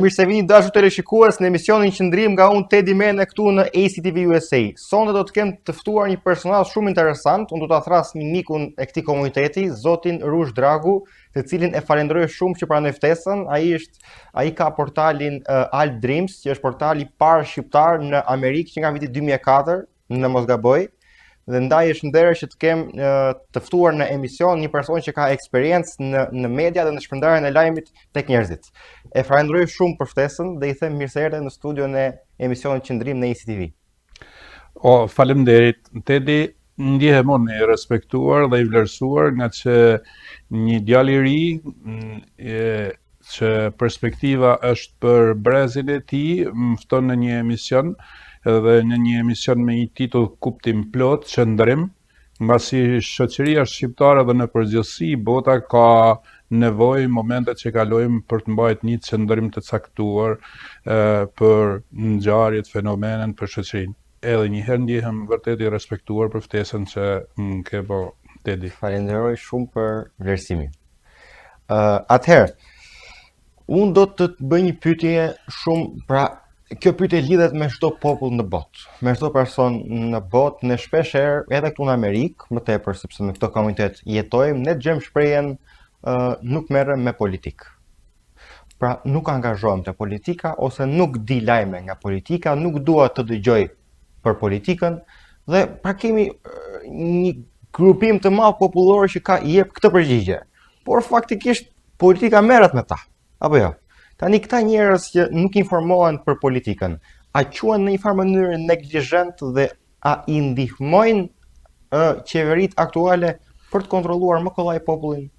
Mirë se vini dashur teleshikues në emisionin Qëndrim nga unë Teddy Mene këtu në ACTV USA. Sonde do të kem të ftuar një personazh shumë interesant. Unë do ta thras një mikun e këtij komuniteti, zotin Rush Dragu, të cilin e falenderoj shumë që pranoi ftesën. Ai ka portalin Alt Dreams, që është portali i parë shqiptar në Amerikë që nga viti 2004, në mos gaboj. Dhe ndaj është nderë që të kem të ftuar në emision një person që ka eksperiencë në media dhe në shpërndarjen e lajmit tek njerëzit. E falenderoj shumë për ftesën dhe i them mirë se erdhe në studion e emisionit Qëndrim në ACTV. Faleminderit, Teddy, ndjehem unë i respektuar dhe i vlerësuar nga që një djalë i ri që perspektiva është për brezin e tij më fton në një emision edhe në një emision me një titull Kuptim plot, Qëndrim, mbasi shoqëria shqiptare dhe në përgjithësi bota ka nevojë momentet që kalojmë për të mbajtur një qëndrim të caktuar për ngjarjet, fenomenet për shoqërinë. Edhe një herë ndjehem vërtet i respektuar për ftesën që më ke bë, Teddy. Falenderoj shumë për vlerësimin. Atëherë, unë do të bëj një pyetje shumë, kjo pyetje lidhet me çdo popull në botë, me çdo person në botë, ne shpesh herë edhe këtu në Amerikë, më tepër sepse në këtë komunitet jetojmë, ne dëgjojmë shprehjen nuk merrem me politikë. Pra nuk angazhohem te politika ose nuk di lajme nga politika, nuk dua të dëgjoj për politikën dhe pra kemi një grupim të madh popullor që i jep këtë përgjigje. Por faktikisht politika merret me ta, apo jo? Tani këta njerëz që nuk informohen për politikën, a quhen në një farë mënyrë neglizhent dhe a i ndihmojnë qeveritë aktuale për të kontrolluar më kollaj popullin?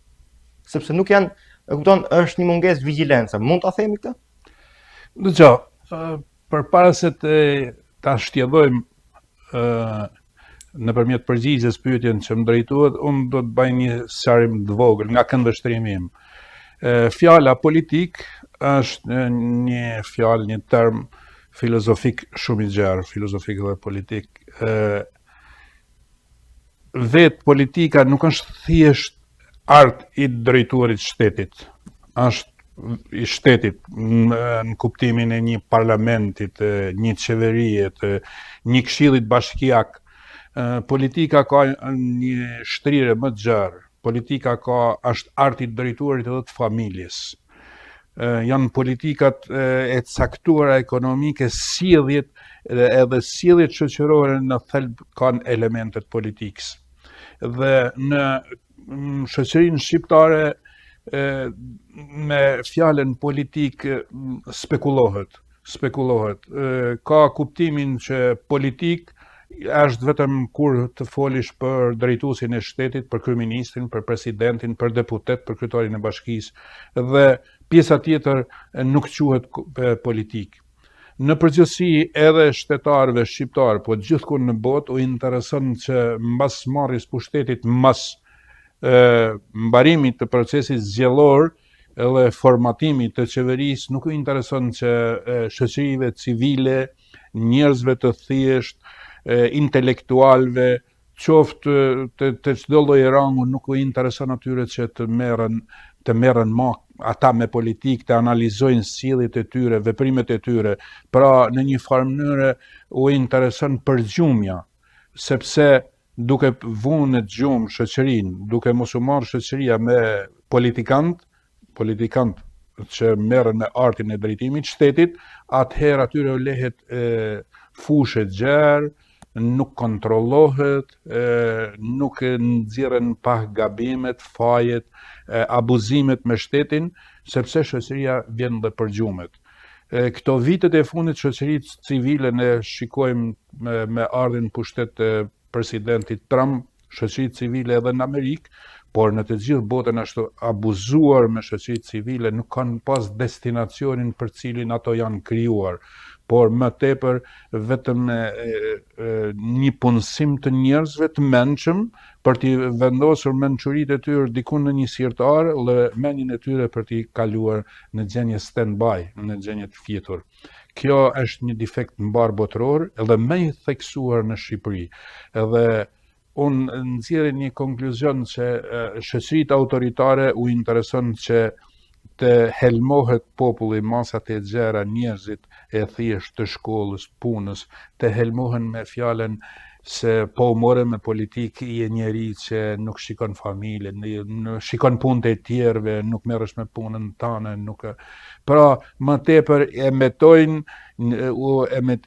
Sepse nuk janë, kupton, është një mungesë vigjilence. Mund ta themi këtë? Dgjoj, përpara se ta shtjellojmë nëpërmjet përgjigjes pyetjen që më drejtohet, unë do të bëj një sqarim të vogël nga këndvështrimi im. Fjala politik është një fjalë, një term filozofik shumë i gjerë, filozofik dhe politik. Vetë politika nuk është thjesht art i drejtuarit shtetit, është i shtetit në kuptimin e një parlamentit, një qeverie, një këshillit bashkiak. Politika ka një shtrirë më të gjerë. Politika është art i drejtuarit edhe të familjes. Janë politikat e caktuara ekonomike, sjelljet edhe sjelljet shoqërore në thelb kanë elementet politikës. Dhe në shoqërinë shqiptare me fjalën politik spekulohet. Ka kuptimin që politik është vetëm kur të folish për drejtuesin e shtetit, për kryeministrin, për presidentin, për deputet, për kryetarin e bashkisë, dhe pjesa tjetër nuk quhet politik. Në përgjithësi edhe shtetarëve shqiptar, po gjithkund në botë u intereson që mbas marrjes pushtetit, mbas mbarimit të procesit zgjedhor edhe formatimit të qeverisë, nuk u intereson që shoqërive civile, njerëzve të thjesht, intelektualve, qoftë të çdo lloj rangu, nuk u intereson atyre që të merren ata me politikë, të analizojnë sjelljet e tyre, veprimet e tyre. Pra në një farë mënyrë u intereson përgjumja, sepse duke vënë në gjumë shoqërinë, duke mos u marrë shoqëria me politikant që merren me artin e drejtimit shtetit, atëherë atyre u lehet fushë gjerë, nuk kontrollohet, nuk nxjerren pa gabimet, fajet, abuzimet me shtetin, sepse shoqëria vjen dhe përgjumet. Këto vitet e fundit shoqërisë civile ne shikojmë me ardhin pushtet të presidentit Trump, shoqëritë civile edhe në Amerikë, por në të gjithë botën është abuzuar me shoqëritë civile, nuk kanë pas destinacionin për cilin ato janë krijuar, por më tepër vetëm një punësim të njerëzve të mençëm për t'i vendosur mençuritë e tyre diku në një sirtar dhe mendjen e tyre për t'i kaluar në gjendje stand-by, në gjendje të fjetur. Kjo është një defekt mbar botëror edhe më i theksuar në Shqipëri. Edhe unë nxjerr një konkluzion që shoqëritë autoritare u intereson që të helmohet populli, masat e gjera, njerëzit e thjesht të shkollës, punës, të helmohen me fjalen se po more me politikë i e njeri që nuk shikon familjen, shikon punët e tjerëve, nuk merresh me punën tane, nuk. Pra, më tepër e metojnë,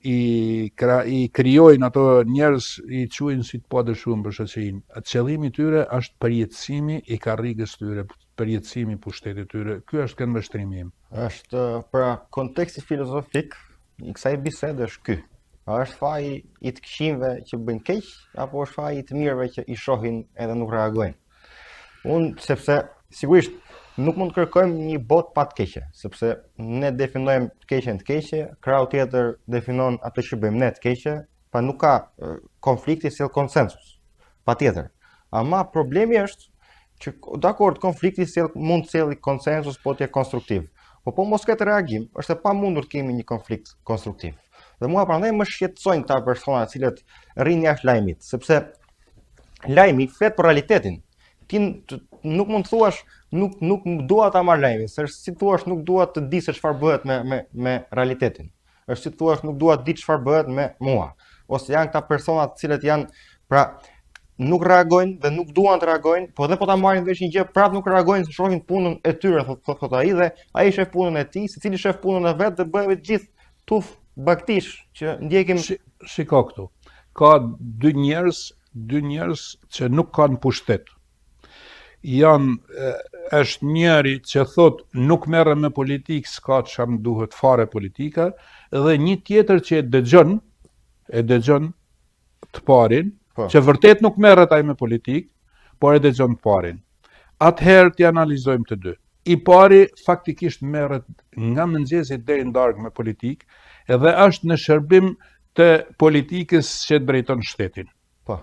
i krijojnë ato njerëz, i quajnë si të padëshuar për shoqërinë. Qëllimi i tyre është përjetësimi i karrigës tyre, përjetësimi i pushtetit tyre. Ky është këndvështrimi im. Është pra konteksti filozofik i kësaj bisede është ky. A është faji i të këqijve që bëjnë keq, apo është faji i të mirëve që i shohin edhe nuk reagojnë? Sepse sigurisht nuk mund të kërkojmë një botë pa të keqe, sepse ne definojmë të keqen të keqe, krau tjetër definon atë që bëjmë ne të keqe, pa nuk ka konflikti sjell konsensus. Patjetër. Ama problemi është që dakord konflikti mund të sjellë konsensus, po të jetë konstruktiv. Po mos ketë reagim, është e pamundur të kemi një konflikt konstruktiv. Dhe mua prandaj më shqetësojnë këta persona të cilët rrinë jashtë lajmit, sepse lajmi flet për realitetin. Ti nuk mund të thuash nuk dua ta marr lajmin, se si thuash nuk dua të di se çfarë bëhet me realitetin. Është si thuash nuk dua të di çfarë bëhet me mua. Ose janë këta persona të cilët janë nuk reagojnë dhe nuk duan të reagojnë, po dhe po ta marrin vesh një gjë, prapë nuk reagojnë se shohin punën e tyre, thot ai, dhe ai shef punën e tij, secili shef punën e vet dhe bëhemi të gjithë tuf baktish që ndjekim. Shiko këtu. Ka dy njerëz që nuk kanë pushtet. Është njëri që thot nuk merrem me politikë, s'ka çam duhet fare politika, dhe një tjetër që e dëgjon të parin, që vërtet nuk merret ai me politikë, por e dëgjon të parin. Atëherë t'i analizojmë të dy. I pari faktikisht merret nga mëngjesi deri në darkë me politikë, edhe është në shërbim të politikës që drejton shtetin. Po.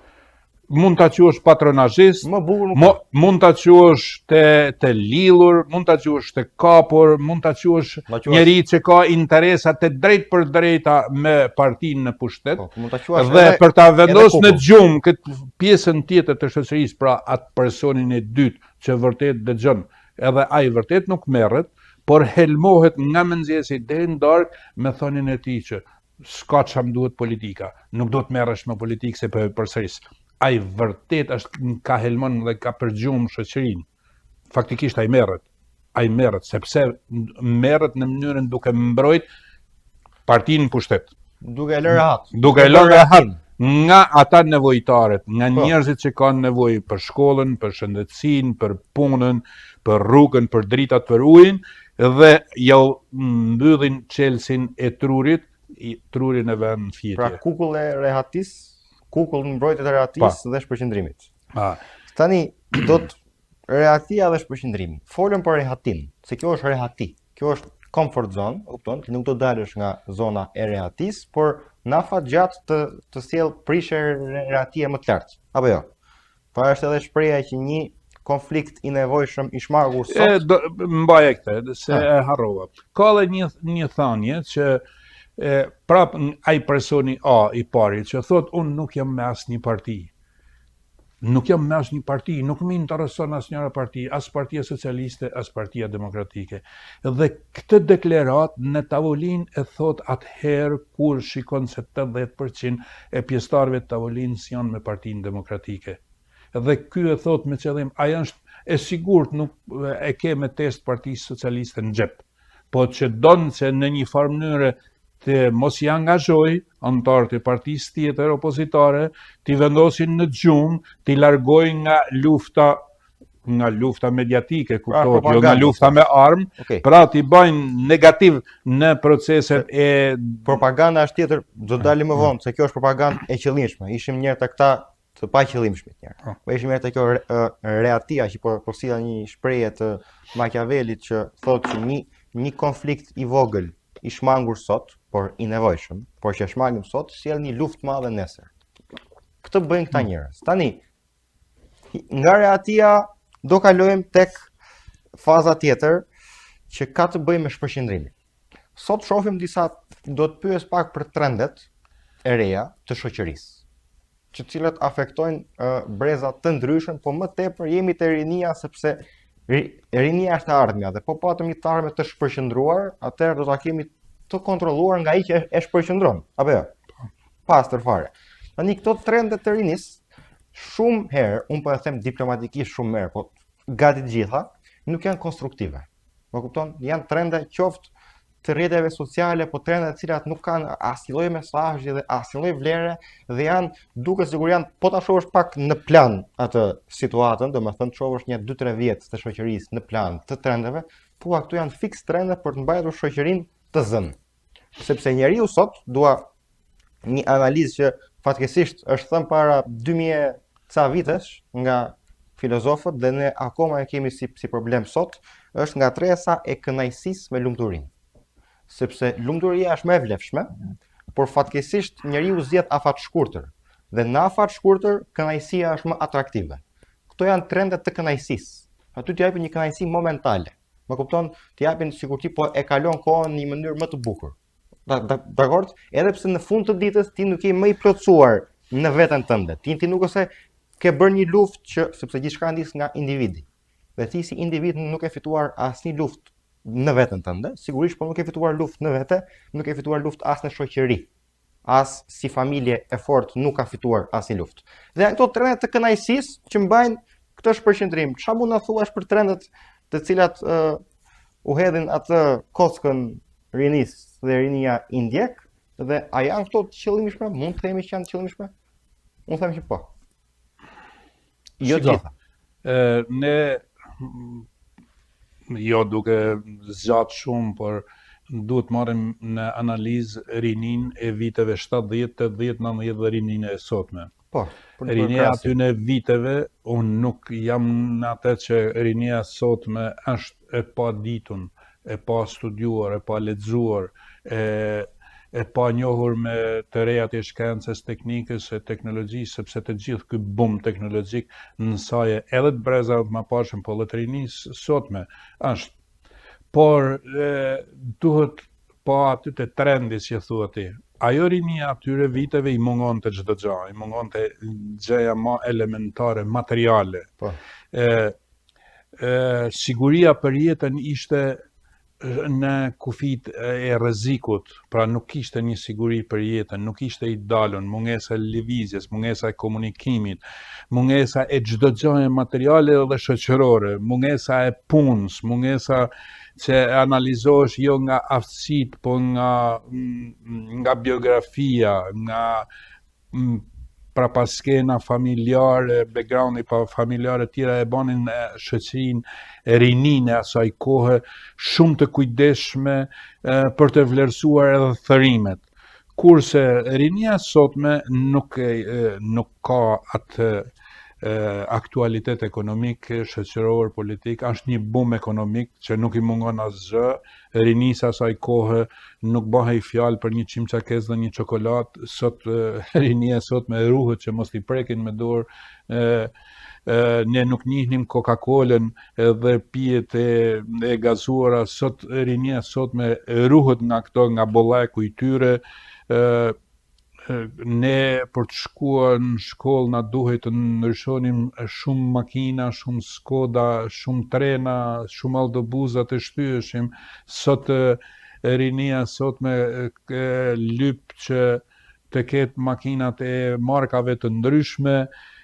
Mund ta quash patronazhist, mund ta quash të lidhur, mund ta quash të kapur, mund ta quash njeri që ka interesa të drejt për drejta me partinë në pushtet, dhe për ta vendosur në gjumë këtë pjesën tjetër të shoqërisë, pra atë personin e dytë që vërtet dëgjon, edhe ai vërtet nuk merret, por helmohet nga mëngjesi deri në darkë me thonin e tij që s'ka çam duhet politika, nuk do të merresh me politikë se përsëris. Ai vërtet ka helmon dhe ka përgjumë shoqërinë. Faktikisht ai merret, sepse merret në mënyrën duke mbrojt partinë në pushtet. Duke e lënë rehat nga ata nevojtarët, nga njerëzit që kanë nevojë për shkollën, për shëndetësinë, për punën, për rrugën, për dritat, për ujin, dhe jau mbyllin çelësin e trurit, trurin e vënë në fitje. Pra kukull e rehatis, kukull mbrojtjet e rehatis dhe shpërqendrimit. Tani rehatia dhe shpërqendrimi. Folëm për rehatin, se kjo është rehati. Kjo është comfort zone, kupton, nuk do dalësh nga zona e rehatis, por nafa gjatë të sjell prishje rehatie më të lartë. Apo jo? Pa është edhe shpreha që një konflikt i nevojshëm i shmarrur sot. Mbaje këtë, se e harrova. Ka edhe një thënie që prap ai personi A i pari që thot unë nuk jam me asnjë parti. Nuk jam me asnjë parti, nuk më intereson asnjëra parti, as Partia Socialiste, as Partia Demokratike. Dhe këtë deklarat në tavolinë e thot atëherë kur shikon se 80% e pjesëtarëve të tavolinës janë me Partinë Demokratike. Dhe ky e thot me qëllim, ai është e sigurt nuk e ke me test Partisë Socialiste në xhep, po që donë që në një farë mënyrë të mos i angazhoj anëtarët e partisë tjetër opozitare, t'i vendosin në gjumë, t'i largoj nga lufta mediatike, kuptohet, jo nga lufta me armë, pra t'i bëjnë negativ në proceset e... Propaganda është tjetër, do të dalim më vonë, se kjo është propaganda e qëllimshme. Ishim njerë të këta të pa qëllimshmit njerë. Po ishim njerë të kjo reatia, që po silla një shprehje të Machiavellit që thotë që një konflikt i vogël i shmangur sot, por i nevojshëm, por që shmangim sot, sjell një luftë madhe nesër. Këtë bëjnë këta njerëz. Tani, nga reatia do kalojmë tek faza tjetër që ka të bëjë me shpërqendrimin. Sot shohim do të pyes pak për trendet e reja të shoqërisë, të cilat afektojnë breza të ndryshëm, po më tepër jemi te rinia sepse rinia është e ardhmja dhe po patëm një të ardhme të shpërqendruar, atëherë do ta kemi të kontrolluar nga ai që e shpërqendron, apo jo? Pastër fare. Tani këto trende të rinisë shumë herë, unë po e them diplomatikisht shumë herë, po gati të gjitha, nuk janë konstruktive. Më kupton? Janë trende qoftë të rrjeteve sociale, po trende të cilat nuk kanë asnjë lloj mesazhi dhe asnjë lloj vlere dhe janë duke sigur janë po ta shohësh pak në plan atë situatën, domethënë të shohësh një 2-3 vjet të shoqërisë në plan të trendeve, po këtu janë fiks trende për të mbajtur shoqërinë të zënë. Sepse njeriu sot dua një analizë që fatkeqësisht është thënë para 2000 ca vitesh nga filozofët dhe ne akoma e kemi si problem sot, është ngatresa e kënaqësisë me lumturinë. Sepse lumturia është më e vlefshme, por fatkeqësisht njeriu zgjedh afat shkurtër dhe në afat shkurtër kënaqësia është më atraktive. Këto janë trendet të kënaqësisë. Aty t'i japin një kënaqësi momentale. Më kupton? T'i japin sikur ti po e kalon kohën në një mënyrë më të bukur. Dakor? Edhe pse në fund të ditës ti nuk je më i plotësuar në veten tënde. Ti nuk ose ke bërë një luftë që sepse gjithçka nis nga individi. Dhe ti si individ nuk e fituar asnjë luftë në veten tënde, sigurisht po nuk e fituar luftë në vete, nuk e fituar luftë as në shoqëri. As si familje e fortë nuk ka fituar asnjë luftë. Dhe këto trende të kënaqësisë që mbajnë këtë shpërqendrim. Çfarë mund na thuash për trendet të cilat u hedhin atë kockën rinisë dhe rinia indjek dhe a janë këto të qëllimshme? Mund të themi që janë të qëllimshme? Unë them që po. Jo gjitha. Ne jo duke zgjat shumë, por duhet marrim në analizë rinin e viteve 70, 80, 90 dhe rinin e sotme. Po, rinia aty në viteve, unë nuk jam në atë që rinia sotme është e pa ditun, e pa studiuar, e pa lexuar, e pa njohur me të rejat e shkencës, teknikës e teknologjisë, sepse të gjithë ky bum teknologjik në saj edhe të breza më pashëm po të rinisë sotme është. Por duhet pa aty të trendi që thua ti. Ajo rinia atyre viteve i mungon të çdo gjë, i mungon të gjëja më elementare, materiale. Po. Siguria për jetën ishte në kufit e rrezikut, pra nuk kishte një siguri për jetën, nuk ishte i dalën, mungesa e lëvizjes, mungesa e komunikimit, mungesa e çdo gjëje materiale dhe shoqërore, mungesa e punës, mungesa që analizohesh jo nga aftësitë, po nga biografia, nga prapaskena familjare, backgroundi familjare tjera e banin shoqërinë e rininë e asaj kohe shumë të kujdesshme për të vlerësuar edhe thërimet. Kurse rinia sotme nuk ka atë aktualitet ekonomik, shoqëror, politik, është një bum ekonomik që nuk i mungon asgjë, rinisë asaj kohe nuk bëhej fjalë për një çimçakes dhe një çokoladë, sot rinia sot me ruhet që mos i prekin me dorë, ne nuk njihnim Coca-Colën dhe pijet e gazuara, sot rinia sot me ruhet nga këto, nga bolleku i tyre. Ne për të shkuar në shkollë na duhet të ndryshonim shumë makina, shumë Skoda, shumë trena, shumë autobusa të shtyheshim. Sot rinia sot me lyp që të ketë makinat e markave të ndryshme,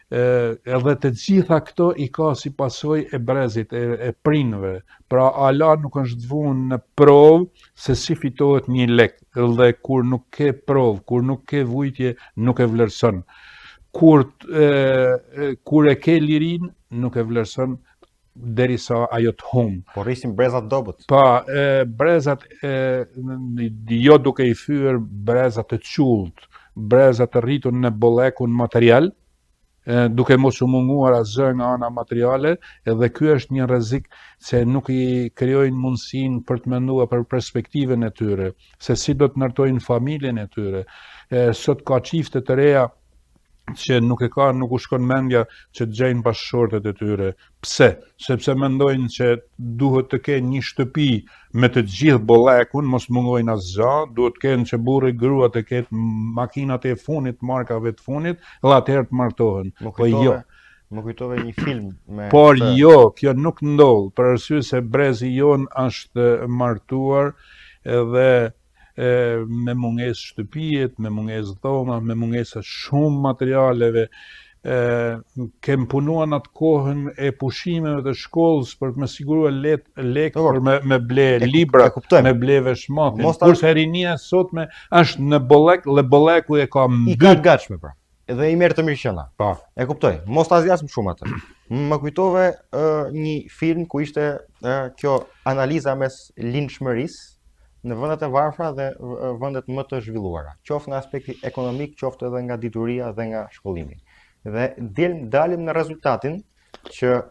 edhe të gjitha këto i ka si pasojë e brezit, e prindve. Pra ala nuk është vënë në provë se si fitohet një lek, dhe kur nuk ke provë, kur nuk ke vujtje, nuk e vlerëson. Kur e ke lirin, nuk e vlerëson derisa ajo të humbë. Po rrisim brezat dobët. Pa, brezat jo duke i thyer brezat të qullët, brezat të rritur në bollekun material, duke mos u munguar asgjë nga ana materiale, edhe ky është një rrezik se nuk i krijojnë mundësinë për të menduar për perspektiven e tyre, se si do të ndërtojnë familjen e tyre. Sot ka çifte të reja që nuk u shkon mendja që të gjejnë bashkëshortet e tyre. Pse? Sepse mendojnë që duhet të kenë një shtëpi me të gjithë bollekun, mos mungojnë asgjë, duhet të kenë që burri grua të ketë makinat e fundit, markave të fundit, dhe atëherë të martohen. Po jo. Më kujtove një film me Por këtë. jo, kjo nuk ndodh, për arsye se brezi jon është martuar edhe me mungesë shtëpie, me mungesë dhoma, me mungesë shumë materialeve. Kem punuar në atë kohën e pushimeve të shkollës për të më siguruar lek Dakor, për me ble e libra, kuptojmë. me ble veshmatin. Mos ta- Kurse rinia sotme është në bollek, le bolleku e ka I mbyt. ka gatshme pra. Edhe i merr të mirë qëna. Pa. E kuptoj. Mos ta zgjasim shumë atë. Më kujtove një film ku ishte kjo analiza mes linçmërisë në vendet e varfra dhe vendet më të zhvilluara. Qoftë nga aspekti ekonomik, qoftë edhe nga dituria dhe nga shkollimi. Dhe dalim në rezultatin që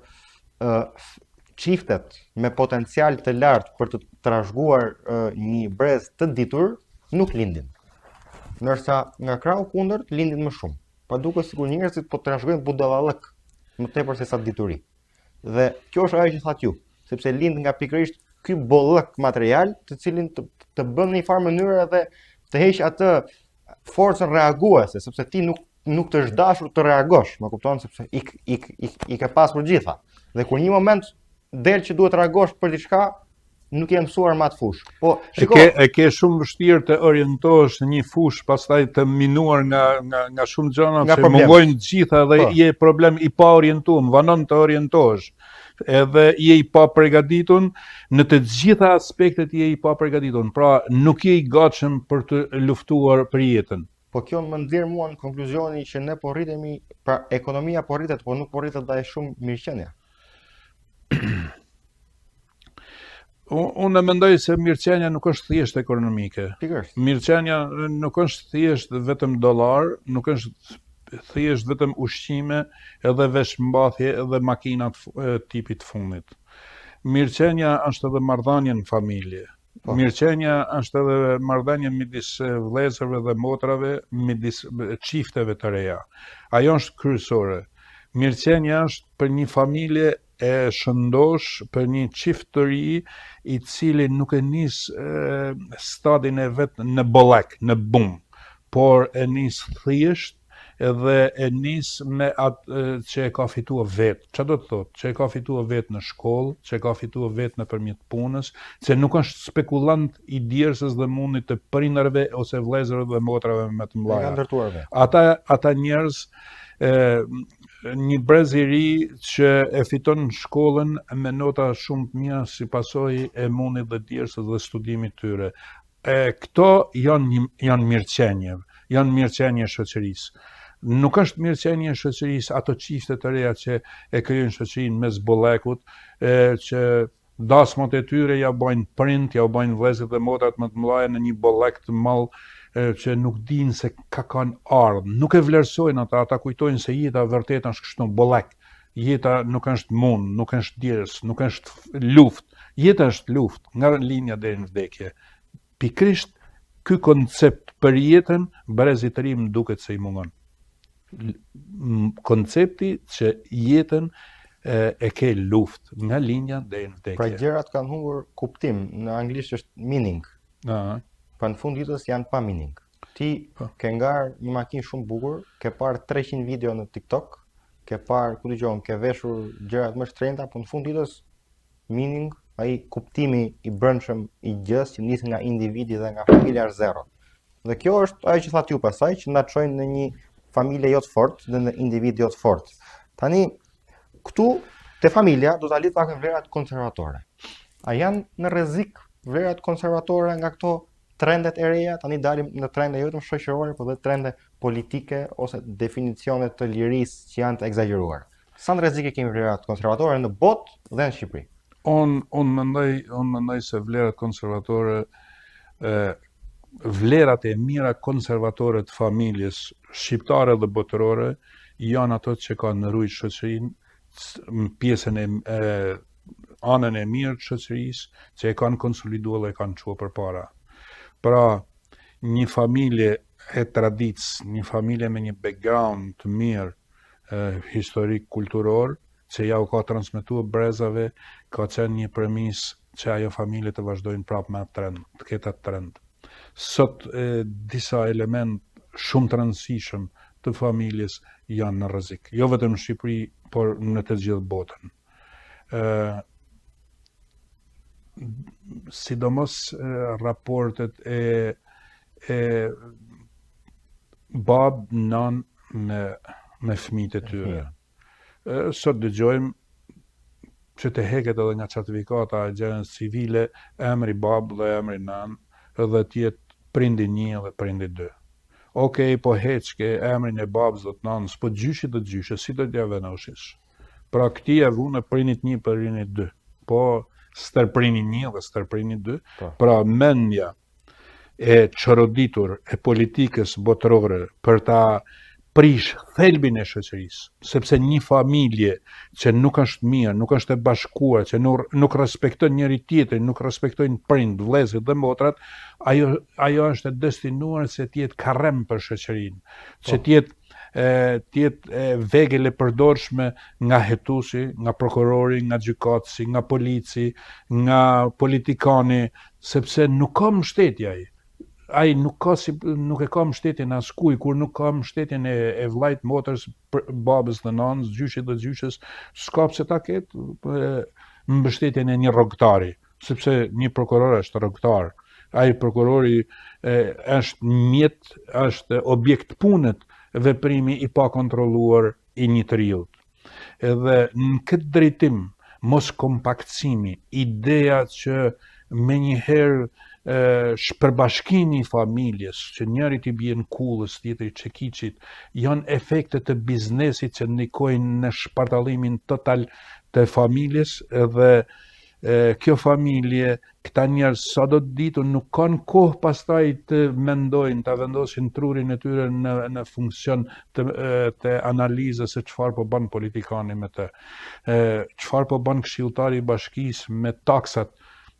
çiftet me potencial të lartë për të trashëguar një brez të ditur nuk lindin. Ndërsa nga krau kundërt lindin më shumë. Pa duket sikur njerëzit po trashëgojnë budallallëk më tepër se sa dituri. Dhe kjo është ajo që thatë ju, sepse lind nga pikërisht ky bollëk material, të cilin të bën në një farë mënyrë edhe të heq atë forcën reaguese, sepse ti nuk të është dashur të reagosh, më kupton, sepse i ke pas për gjitha. Dhe kur një moment del që duhet të reagosh për diçka, nuk je mësuar më atë fushë. Po, E ke shumë vështirë të orientohesh në një fushë, pastaj të minuar nga shumë gjëra Nga që problemet. mungojnë të gjitha dhe Po. je problem i pa orientuar, vanon të orientohesh. Edhe je i pa përgatitur në të gjitha aspektet, je i pa përgatitur. Pra nuk je i gatshëm për të luftuar për jetën. Po kjo më nxjerr mua në konkluzionin që ne po rritemi, pra ekonomia po rritet, po nuk po rritet dhe shumë mirëqenia. Unë mendoj se mirëqenia nuk është thjesht ekonomike. Pikërisht. Mirëqenia nuk është thjesht vetëm dollar, nuk është thjesht vetëm ushqime, edhe veshmbathje, edhe makinat tipit fundit. Mirëqenia është edhe marrëdhënie në familje. Po. Mirëqenia është edhe marrëdhënie midis vëllezërve dhe motrave, midis çifteve të reja. Ajo është kryesore. Mirëqenia është për një familje e shëndosh, për një çift të ri i cili nuk e nis stadin e vet në bollek, në bum, por e nis thjesht edhe e nis me atë që e ka fituar vetë. Çfarë do të thotë? Që e ka fituar vetë në shkollë, që e ka fituar vetë nëpërmjet punës, që nuk është spekulant i djersës dhe mundit të prindërve ose vëllezërve dhe motrave më të E ka mëdha. ndërtuar vetë. Ata njerëz, një brez i ri që e fiton shkollën me nota shumë të mira si pasojë e mundit dhe djersës dhe studimit tyre. Këto janë mirëqenie, janë mirëqenie shoqërisë. Nuk është mirëqenie shoqërisë ato çifte të reja që e krijojnë shoqërinë mes bollekut, që dasmat e tyre ja bojnë prind, ja bojnë vëllezërit dhe motrat më të mëdha në një bollek të madh që nuk dinë se ka kanë ardhur. Nuk e vlerësojnë ata kujtojnë se jeta vërtet është kështu bollek. Jeta nuk është mund, nuk është djersë, nuk është luftë. Jeta është luftë nga linja deri në vdekje. Pikrisht ky koncept për jetën brezit të ri më duket se i mungon. Koncepti që jetën e ke luftë nga linja deri në vdekje. Pra gjërat kanë humbur kuptim, në anglisht është meaning. Pa në fund ditës janë pa meaning. Ti ke ngarë një makinë shumë bukur, ke parë 300 video në TikTok, ke parë, ku dëgjon, ke veshur gjërat më shtrenjta, po në fund ditës meaning, ai kuptimi i brendshëm i gjës që nis nga individi dhe nga familja është zero. Dhe kjo është ajo që thatë ju pasaj, që na çojnë në një familje jo të fortë dhe në individ jo të fortë. Tani këtu te familja do ta lidh pak me vlerat konservatore. A janë në rrezik vlerat konservatore nga këto trendet e reja? Tani dalim në trende jo vetëm shoqërore, por edhe trende politike ose definicione të lirisë që janë të egzageruar. Sa në rrezik kemi vlerat konservatore në botë dhe në Shqipëri? Unë mendoj se vlerat konservatore, vlerat e mira konservatore të familjes shqiptare dhe botërore janë ato që kanë rujt shoqërinë, pjesën anën e mirë të shoqërisë, që e kanë konsoliduar dhe e kanë çuar përpara. Pra, një familje e traditës, një familje me një background të mirë historik kulturor, që ja u ka transmetuar brezave, ka qenë një premisë që ajo familje të vazhdojnë prapë me atë trend, të ketë atë trend. Sot disa element shumë të rëndësishëm të familjes janë në rrezik. Jo vetëm në Shqipëri, por në të gjithë botën. Sidomos raportet e bab, nan me fëmijët e tyre. Sot dëgjojmë që të heket edhe nga certifikata e gjenës civile emri bab dhe emri nan dhe tjetë prindi 1 dhe prindi 2. Okej, po heqke emrin e babës dhe të nanës, po gjyshi dhe gjyshe, si do t'ja venoshish? Pra këti e vune prinit 1 për prinit 2, po stërprini 1 dhe stërprini 2, pra mendja e çoroditur e politikës botërore për ta prish thelbin e shoqërisë, sepse një familje që nuk është mirë, nuk është e bashkuar, që nuk respekton njëri tjetrin, nuk respektojnë prind, vëllezërit dhe motrat, ajo është e destinuar se të jetë karrem për shoqërinë, që të jetë vegël e përdorshme nga hetuesi, nga prokurori, nga gjykatësi, nga polici, nga politikani, sepse nuk ka mbështetje ai. Ai nuk e ka mbështetjen e askuj, kur nuk ka mbështetjen e vllajt, motrës, babës dhe nanës, gjyshit dhe gjyshes, s'ka pse ta ketë mbështetjen e një rrogtari, sepse një prokuror është rrogtar. Ai prokurori është mjet, është objekt punët veprimi i pa kontrolluar i një të rillt. Edhe në këtë drejtim, mos kompaktësimi, ideja që menjëherë shpërbashkimi i familjes, që njëri t'i bjen kullës, tjetri çekiçit, janë efekte të biznesit që ndikojnë në shpartallimin total të familjes dhe kjo familje, këta njerëz sa do të ditu nuk kanë kohë pastaj të mendojnë, të vendosin trurin e tyre në funksion të analizës se çfarë po bën politikani me të, çfarë po bën këshilltari i bashkisë me taksat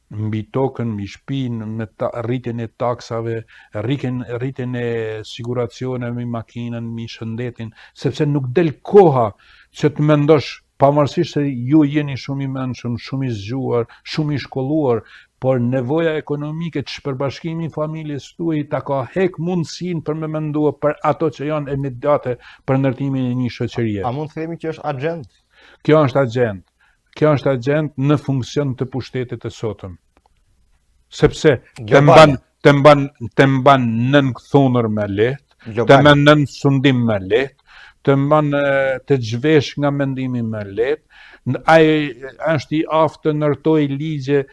mbi tokën, mbi shtëpinë, me rritjen e taksave, rritjen e siguracioneve mbi makinën, mbi shëndetin, sepse nuk del koha që të mendosh, pavarësisht se ju jeni shumë i mençur, shumë i zgjuar, shumë i shkolluar, por nevoja ekonomike të shpërbashkimit familjes tuaj ta ka hek mundësinë për me mendua për ato që janë imediate për ndërtimin e një shoqërie. A mund të themi që është agent? Kjo është agent. Kjo është agent në funksion të pushtetit të sotëm. Sepse të mban nën thunër me lehtë, të mban nën sundim me lehtë, të mban të zhvesh nga mendimi me lehtë, ai është i aftë të ndërtoj ligje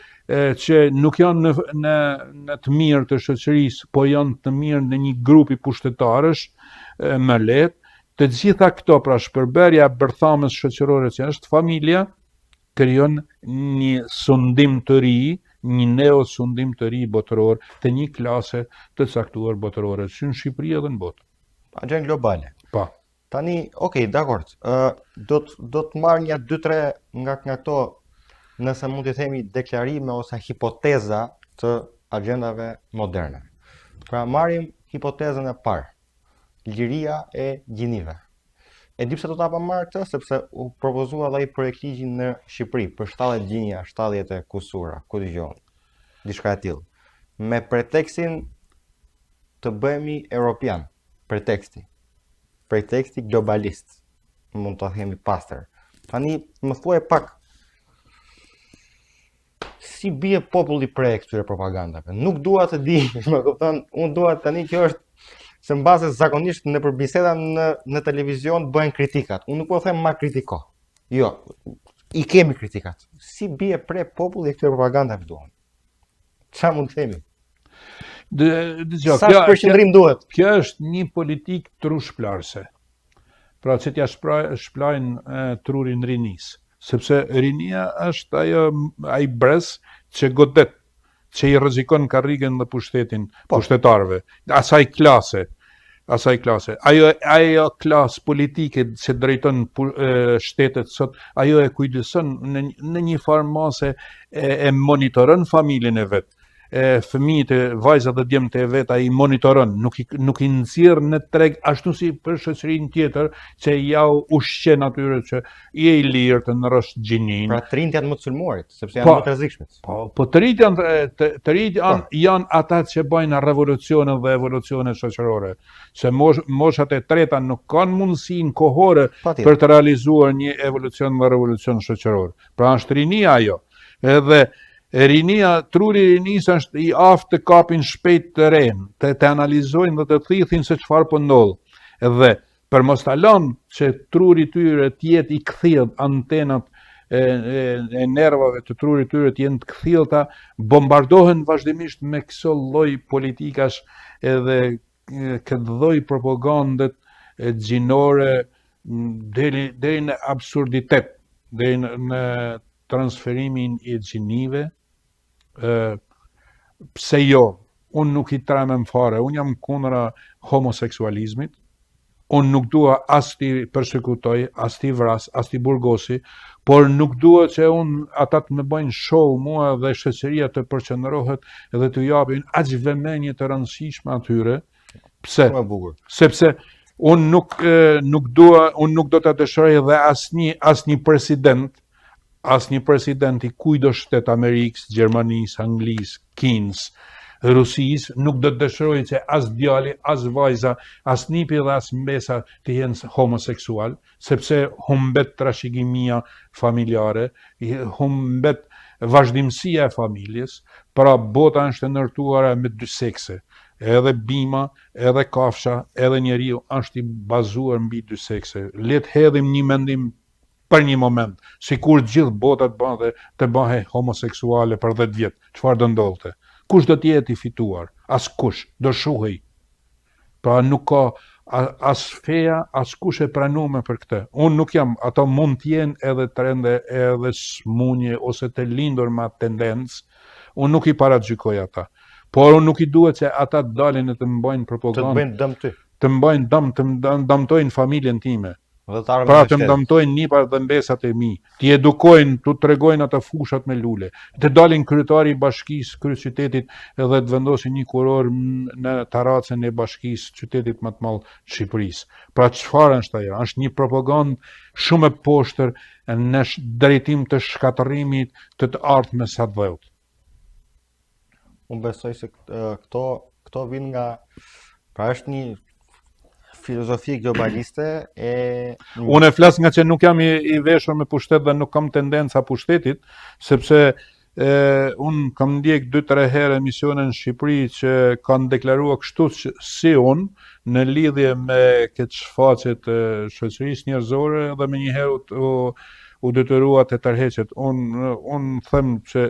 që nuk janë në të mirë të shoqërisë, po janë të mirë në një grup i pushtetarësh me lehtë. Të gjitha këto, pra shpërbërja bërthamës shoqërore që është familja, krijon një sundim të ri, një neo-sundim të ri botëror të një klase të caktuar botërore, që në Shqipëri edhe në botë. Agent globale. Pa. Tani, okay, dakord. Do të marr një 2-3 nga këto, nëse mund të themi deklarime ose hipoteza të agendave moderne. Pra marrim hipotezën e parë, liria e gjinive. E di pse do ta marr këtë, sepse u propozua dhe ai projekt ligji në Shqipëri për 70 gjinja, 70 e kusura, ku dëgjon. Diçka e tillë. Me pretekstin të bëhemi europian, preteksti globalist. Mund ta themi pastër. Tani më thuaj pak si bie populli prej këtyre propagandave. Nuk dua të di, më kupton, unë dua tani që është se mbase zakonisht në përbiseda në televizion bëhen kritikat. Unë nuk po them ma kritiko. Jo, i kemi kritikat. Si bie pre populli e këtyre propagandave duan? Çfarë mund të themi? Sa përqendrim duhet? Kjo është një politikë trushplarse. Pra që t'ja shplajnë trurin rinis. Sepse rinia është ai brez që godet, që i rrezikon karrigen dhe pushtetin pushtetarëve, asaj klase. Ajo klasë politike që drejton shtetet sot, ajo e kujdeson në një farmase e monitoron familjen e vet, fëmijët e vajzat dhe djemtë e vet ai monitoron, nuk i nxjerr në treg ashtu si për shoqërinë tjetër që ja ushqen atyre që je i lirë të ndrosh gjinin. Pra të rinjt janë më të sulmuarit, sepse janë më të rrezikshmit. Po të rinjt janë ata që bëjnë revolucione dhe evolucione shoqërore. Se moshat e treta nuk kanë mundësinë kohore për të realizuar një evolucion dhe revolucion shoqëror. Pra është rinia ajo. Edhe truri i rinisë është i aftë të kapin shpejt të renë, të analizojnë dhe të thithin se çfarë po ndodh. Edhe për mos ta lënë që truri tyre të jetë i kthjellë, antenat e nervave të trurit tyre të jenë të kthjellta, bombardohen vazhdimisht me këso lloj politikash edhe këtë lloj propagandet gjinore deri në absurditet, deri në transferimin e gjinive. Pse jo? Unë nuk i tremem fare, unë jam kundra homoseksualizmit, unë nuk dua as t'i persekutoj, as t'i vras, as t'i burgosi, por nuk dua që ata të më bëjnë show mua dhe shoqëria të përqendrohet dhe t'u japin aq vëmendje të rëndësishme atyre. Pse? Sepse unë nuk do ta dëshiroj dhe asnjë president i kujdo shtet Amerikës, Gjermanisë, Anglisë, Kinës, Rusisë, nuk do të dëshiroj që as djali, as vajza, as nipi dhe as mbesa të jenë homoseksual, sepse humbet trashëgimia familjare, humbet vazhdimësia e familjes, pra bota është e ndërtuar me dy sekse. Edhe bima, edhe kafsha, edhe njeriu është i bazuar mbi dy sekse. Le të hedhim një mendim për një moment, sikur gjithë bota të bëhej homoseksuale për 10 vjet, çfarë do ndodhte? Kush do të jetë i fituar? Askush, do shuhej. Pra nuk ka as feja, as kush e pranuar për këtë. Unë nuk jam, ato mund të jenë edhe trende, edhe smunje ose të lindur me tendencë. Unë nuk i paragjykoj ata. Por unë nuk i duhet që ata të dalin e të më bëjnë propagandë. Të bëjnë dëm ty. Të më bëjnë dëm, të dëmtojnë familjen time. Pra të më dëmtojnë nipat dhe mbesat e mi, t'i edukojnë, t'u tregojnë ata fushat me lule, të dalin kryetari i bashkisë, kryeqytetit edhe të vendosin një kuror në taracën e bashkisë, qytetit më të madh të Shqipërisë. Pra çfarë është ajo? Është një propagandë shumë e poshtër në drejtim të shkatërrimit të ardhme sa të dhëut. Unë besoj se këto vijnë nga, pra është një filozofi globaliste Unë e flas nga që nuk jam i veshur me pushtet dhe nuk kam tendenca pushtetit, sepse unë kam ndjek 2-3 herë emisione në Shqipëri që kanë deklaruar kështu si unë në lidhje me këtë shfaqje të shoqërisë njerëzore dhe me njëherë u detyrua të tërheqet. Unë them që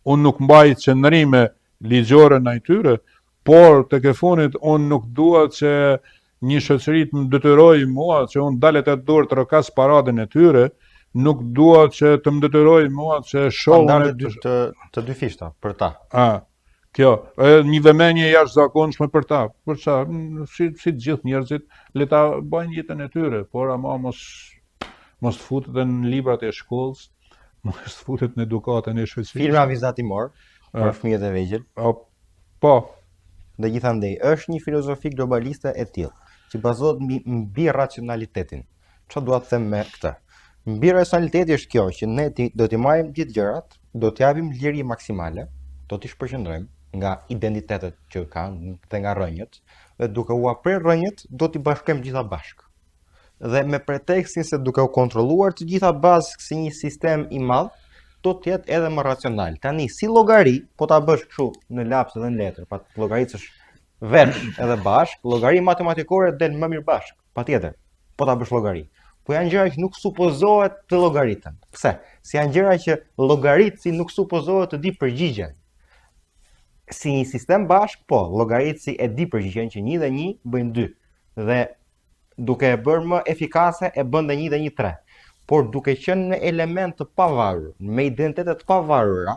unë nuk mbaj qëndrime ligjore ndaj tyre, por tek e fundit unë nuk dua që një shoqëri të më detyroj mua që unë dalet e dorë të rokas paradën e tyre, nuk dua që të më detyroj mua që shohun të dy fishta për ta. Kjo, një vëmendje jashtëzakonshme për ta. Për ça, si të gjithë njerëzit, le ta bëjnë jetën e tyre, por ama mos të futet në librat e shkollës, mos të futet në edukatën e shoqërisë. Filma vizatimor për fëmijët e vegjël. Po. Dhe gjithandej është një filozofi globaliste e tillë, që bazohet mbi racionalitetin. Çfarë dua të them me këtë? Mbi racionaliteti është kjo, që ne do t'i marrim gjithë gjërat, do t'i japim liri maksimale, do t'i shpërqendrojmë nga identitetet që kanë dhe nga rrënjët, dhe duke u aprer rrënjët, do t'i bashkojmë gjitha bashkë. Dhe me pretekstin se duke u kontrolluar të gjitha bashkë si një sistem i madh, do të jetë edhe më racional. Tani si llogari, po ta bësh kështu në laps dhe në letër, pa llogaritësh veç edhe bashk, llogari matematikore del më mirë bashk, patjetër. Po ta bësh llogari. Po janë gjëra që nuk supozohet të llogariten. Pse? Si janë gjëra që llogaritësi nuk supozohet të di përgjigjen. Si një sistem bashk, po, llogaritësi e di përgjigjen që 1 dhe 1 bëjnë 2. Dhe duke e bërë më efikase e bën dhe 1 dhe 1 3. Por duke qenë në element të pavarur, me identitetet të pavarura,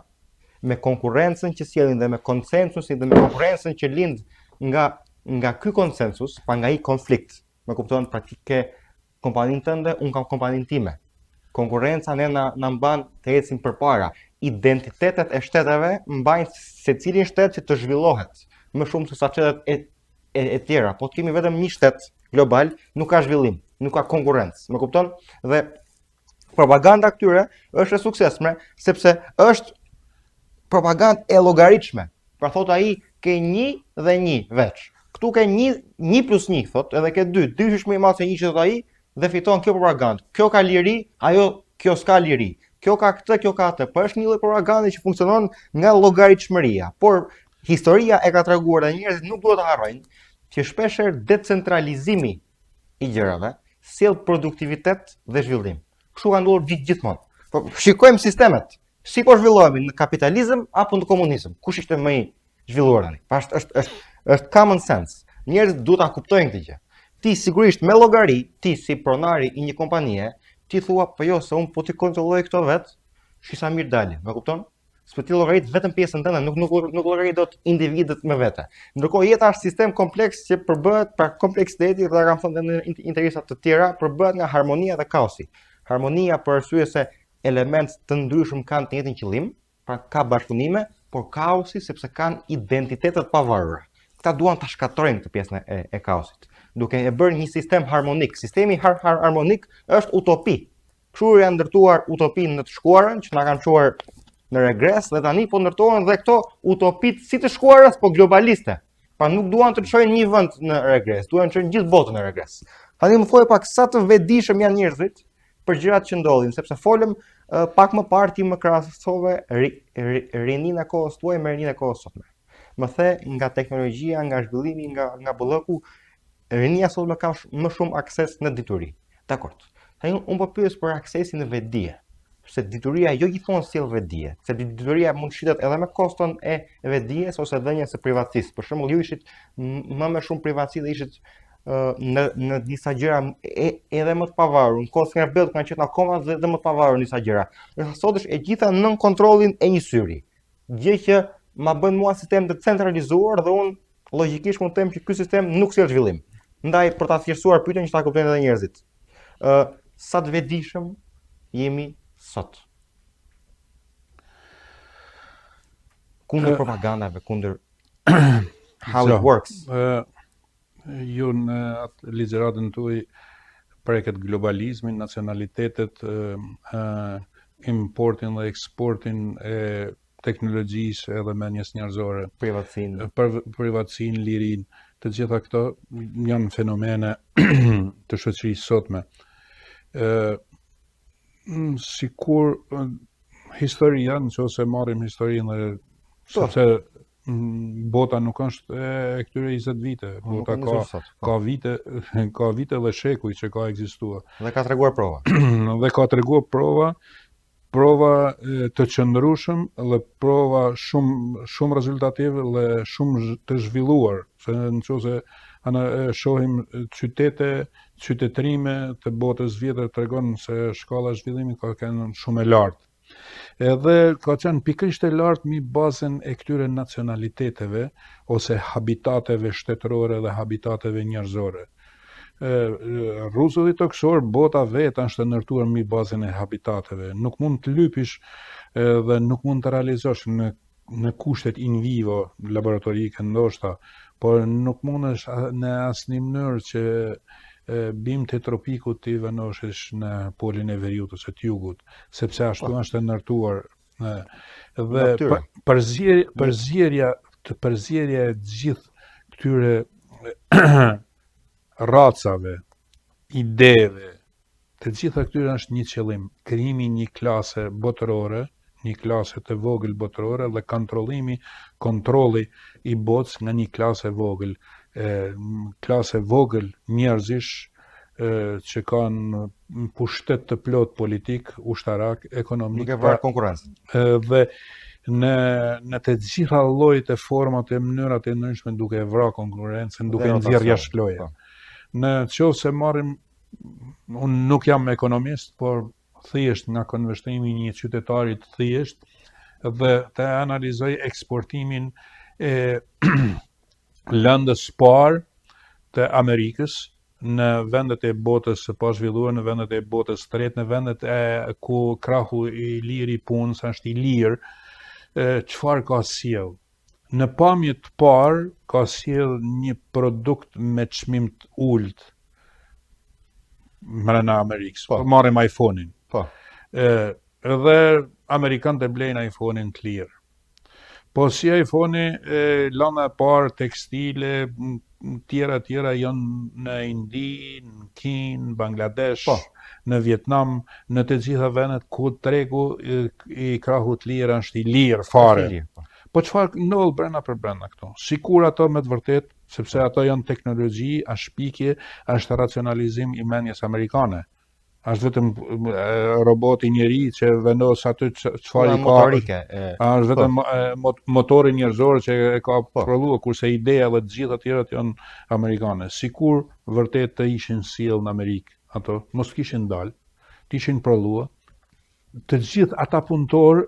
me konkurrencën që sjellin dhe me konsensusin dhe me konkurrencën që lind nga ky konsensus, pa nga ai konflikt. Me kupton praktike kompaninë tënde, unë kam kompaninë time. Konkurrenca ne na mban të ecim përpara. identitetet e shteteve mbajnë secilin shtet që të zhvillohet më shumë se sa shtetet e tjera. Po të kemi vetëm një shtet global, nuk ka zhvillim, nuk ka konkurrencë. Më kupton? Dhe propaganda këtyre është e suksesshme sepse është propagandë e llogaritshme. Pra thot ai ke 1 dhe 1 veç. Këtu ke 1 plus 1 thot, edhe ke 2. 2 është më i madh se 1 që thot ai dhe fiton kjo propagandë. Kjo ka liri, kjo s'ka liri. Kjo ka këtë, kjo ka atë. Po është një lloj propagande që funksionon nga llogaritshmëria. Por historia e ka treguar dhe njerëzit nuk duhet të harrojnë që shpeshherë decentralizimi i gjërave sjell produktivitet dhe zhvillim. Kështu ka ndodhur gjithmonë. Po shikojmë sistemet. Si po zhvillohemi në kapitalizëm apo në komunizëm? Kush ishte më i zhvilluar tani? Pa është common sense. Njerëzit duhet ta kuptojnë këtë gjë. Ti sigurisht me llogari, ti si pronari i një kompanie, ti thua po jo se un po ti kontrolloj këto vet, shisa mirë dalin. Më kupton? S'po ti llogarit vetëm pjesën tënde, nuk llogarit dot individët me vete. Ndërkohë jeta është sistem kompleks që përbëhet pra kompleksiteti, dhe kam thënë në intervista të tjera, përbëhet nga harmonia dhe kaosi. Harmonia për arsye se elementë të ndryshëm kanë të njëjtin qëllim, pra ka bashkëpunime, por kaosi sepse kanë identitete të pavarura. Këta duan ta shkatrojnë këtë pjesën e kaosit, duke e bërë një sistem harmonik. Sistemi harmonik është utopi. Kështu janë ndërtuar utopinë në të shkuarën që na kanë çuar në regres dhe tani po ndërtohen dhe këto utopit si të shkuarës po globaliste. Pa nuk duan të çojnë një vend në regres, duan të çojnë gjithë botën në regres. Tani më thuaj pak sa të vetëdijshëm janë njerëzit për gjërat që ndodhin, sepse folëm pak më parë ti më krahasove rinin e kohës tuaj me rinin e kohës sotme. Më the nga teknologjia, nga zhvillimi, nga bollëku, rinia sotme ka më shumë akses në dituri. Dakor. Tani unë po pyes për aksesin në vetdije. Se dituria jo gjithmonë sjell vetdije, se dituria mund shitet edhe me koston e vetdijes ose dhënien së privatësisë. Për shembull, ju ishit më shumë privatësi dhe ishit në disa gjëra edhe më të pavarur. Në kohë Skënderbeu kanë qenë akoma dhe më të pavarur në disa gjëra. Sot është e gjitha nën kontrollin e një syri. Gjë që ma bën mua sistem të centralizuar dhe unë logjikisht mund të them që ky sistem nuk sjell zhvillim. Ndaj për ta thjeshtuar pyetjen që ta kuptojnë edhe njerëzit. Sa të vetëdijshëm jemi sot? Kundër propagandave, kundër how it works. Ju në atë ligjëratën tuaj preket globalizmin, nacionalitetet, importin dhe eksportin e teknologjisë edhe mendjes njerëzore, privatësinë, lirinë, të gjitha këto janë fenomene të shoqërisë sotme. Sikur historia, nëse marrim historinë dhe sepse bota nuk është e këtyre 20 vite, bota ka vite dhe shekuj që ka ekzistuar. Dhe ka treguar prova. Dhe ka treguar prova të qëndrueshëm dhe prova shumë rezultative dhe shumë të zhvilluar. Se nëse shohim qytetrime të botës vjetër tregon se shkalla e zhvillimit ka qenë shumë e lartë. Edhe ka qenë pikërisht e lartë mbi bazën e këtyre nacionaliteteve ose habitateve shtetërore dhe habitateve njerëzore. Rrugëlli toksor, bota vetë është e ndërtuar mbi bazën e habitateve. Nuk mund të lypish dhe nuk mund të realizosh në kushtet in vivo, laboratorike ndoshta, por nuk mundesh në asnjë mënyrë që bim të tropikut të i venoshesh në polin e veriut ose të jugut, sepse ashtu është e ndërtuar. Dhe përzierja e gjithë këtyre racave, ideve, të gjitha këtyre është një qëllim, krijimi një klase botërore, një klase të vogël botërore dhe kontrolli i botës nga një klase vogël, klase vogël njerëzish që kanë pushtet të plot politik, ushtarak, ekonomik. Duke vrarë konkurrencën. Dhe në të gjitha llojet e format e mënyrat e ndryshme duke vrarë konkurrencën, duke nxjerrë jashtë loje. Në qoftë se marrim, unë nuk jam ekonomist, por thjesht nga konveshtrimi i një qytetari të thjesht dhe të analizoj eksportimin e lëndës parë të Amerikës në vendet e botës së pazhvilluar, në vendet e botës së tretë, në vendet ku krahu i lirë i punës është i lirë, çfarë ka sjell? Në pamje të parë ka sjell një produkt me çmim të ulët mbrana Amerikës. Po. Marrim iPhone-in. Po. Edhe amerikanët e blejnë iPhone-in të lirë. Po si iPhone-i, lana e parë tekstile, tjera janë në Indi, në Kinë, Bangladesh, Po. në Vietnam, në të gjitha vendet ku tregu i krahut lirë është i lirë fare. Është i lirë, po. Po çfarë ndodh brenda për brenda këto? Sikur ato me të vërtet, sepse ato janë teknologji, është shpikje, është racionalizim i mendjes amerikane. Është vetëm roboti njeri që vendos aty çfarë i ka. Motorike. Është vetëm motori njerëzor që e ka prodhuar, kurse ideja dhe të gjitha tjerat janë amerikane. Sikur vërtet të ishin sjell në Amerikë, ato mos kishin dalë, të ishin prodhuar. Të gjithë ata punëtor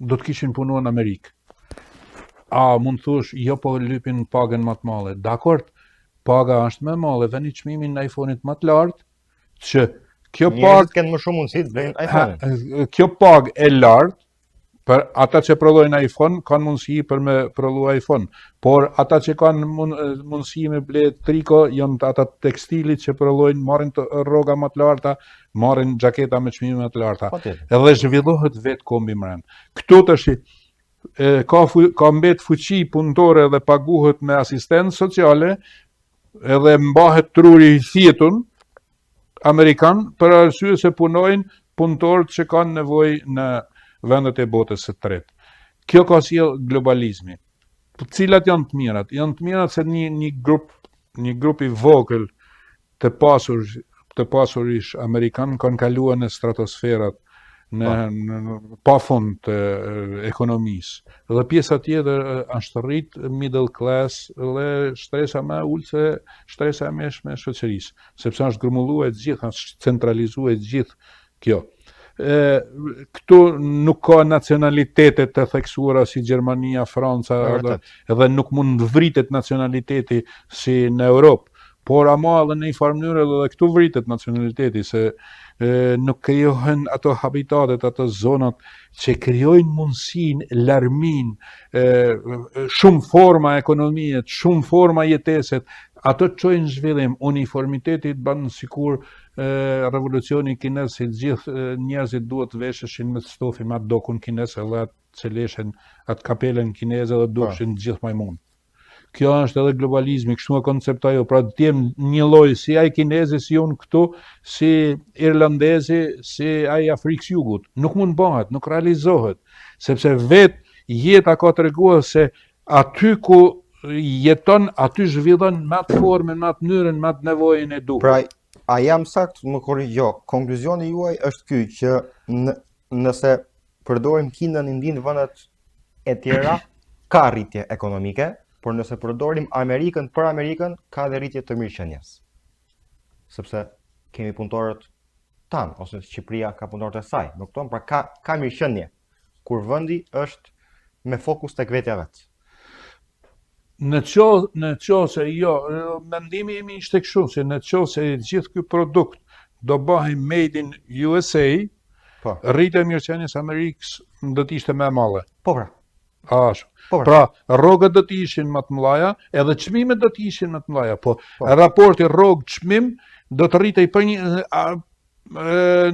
do të kishin punuar në Amerikë. Mund thosh, jo po lypin pagën më të madhe. Dakord, paga është më e madhe, veni çmimin në iPhone-it më të lartë, që kjo Njerëzit kanë më shumë mundësi të blejnë iPhone-in. Kjo pagë e lartë, për ata që prodhojnë iPhone, kanë mundësi për me prodhu iPhone, por ata që kanë mundësi me ble triko, janë ata tekstilit që prodhojnë, marrin rroga më të larta, marrin xhaketa me çmime më të larta. Edhe zhvillohet vetë kombi mbrën. Këtu tash ka mbet fuqi punëtore dhe paguhet me asistencë sociale, edhe mbahet truri i thjetun amerikan për arsye se punojnë punëtorët që kanë nevojë në vendet e botës së tretë. Kjo ka sjell globalizmi. Cilat janë të mirat? Janë të mirat se një grup i vogël të pasurish amerikan kanë kaluar në stratosferat, në pafund të ekonomisë. Dhe pjesa tjetër është rrit middle class dhe shtresa më ulët se shtresa e meshme e shoqërisë, sepse është grumulluar të gjithë, është centralizuar të gjithë kjo. Këtu nuk ka nacionalitete të theksuara si Gjermania, Franca, edhe nuk mund vritet nacionaliteti si në Europë, por ama edhe në një farë mënyrë edhe këtu vritet nacionaliteti, se nuk krijohen ato habitatet, ato zonat që krijojnë mundësinë, larmin, shumë forma ekonomie, shumë forma jeteset, ato çojnë zhvillim. Uniformiteti bën sikur revolucioni kinez, si gjithë njerëzit duhet të vesheshin me stofin me atë dokun kinez edhe atë celeshen, atë kapelen kineze dhe duheshin gjithë majmun. Kjo është edhe globalizmi, kështu e konceptoj, pra të jem një lloj si ai kinezi, si unë këtu, si irlandezi, si ai Afrikës Jugut. Nuk mund bëhet, nuk realizohet, sepse vetë jeta ka treguar se aty ku jeton, aty zhvillon me atë formën, me atë mënyrën, me atë nevojën e duhur. Pra, a jam sakt, më korrigjo, konkluzioni juaj është ky që nëse përdorim Kinën, Indinë, vendet e tjera, ka rritje ekonomike, por nëse përdorim Amerikën për Amerikën, ka dhe rritje të mirëqenies. Sepse kemi punëtorët tanë, ose Shqipëria ka punëtorët e saj, në këton, pra ka mirëqenie, kur vendi është me fokus tek vetja vetë. Në qo se jo, mendimi imi ishte kështu, se në qo se gjithë ky produkt do bëhej made in USA, rritja e mirëqenies Amerikës do të ishte më e madhe. Po pra. Pra, rrogët do të ishin më të mëdha, edhe çmimet do të ishin më të mëdha, po raporti rrogë-çmim do të rritej për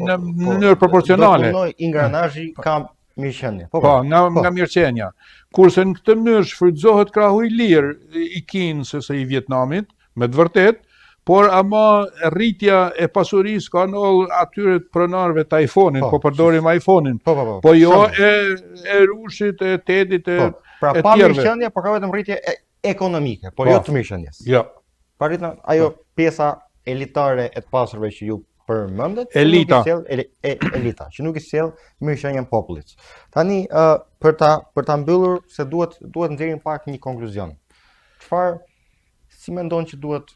në mënyrë proporcionale. Do të punoj ingranazhi ka mirëqenie. Nga mirëqenia. Kurse në këtë mënyrë shfrytëzohet krahu i lirë i Kinës ose i Vietnamit, me të vërtetë, por ama rritja e pasurisë ka ndodhur atyre pronarëve të iPhone-in, po përdorim iPhone-in. Po jo e rushit, e tetit, e tjerëve. Pra pa mirëqenie, por ka vetëm rritje ekonomike, por jo të mirëqenies. Jo. Pa rritën ajo pjesa elitare e të pasurve që ju përmendet, elita, që nuk i sjell mirëqenien popullit. Tani për ta mbyllur, se duhet nxjerrim pak një konkluzion. Çfarë si mendon që duhet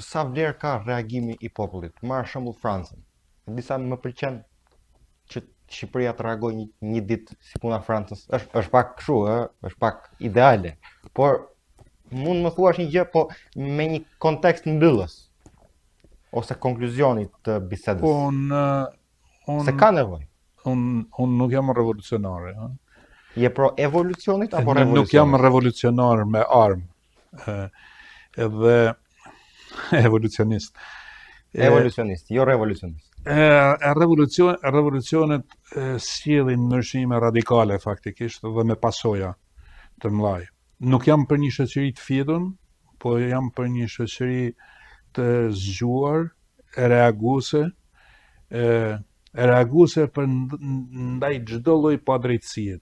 sa vlerë ka reagimi i popullit? Marr shembull Francën. Disa më pëlqen që Shqipëria të reagojë një ditë si puna Francës. Është pak kështu, është pak ideale. Por mund më thuash një gjë, po me një kontekst mbyllës ose konkluzionit të bisedës. Se ka nevojë. Unë nuk jam revolucionare. Je pro evolucionit apo Nuk revolucionit? jam revolucionar me armë. Edhe evolucionist. Evolucionist, jo revolucionist. Revolucionet sjellin ndryshime radikale faktikisht dhe me pasoja të mëdha. Nuk jam për një shoqëri të fjetun, po jam për një shoqëri të zgjuar, reaguese për ndaj çdo lloj padrejtësie.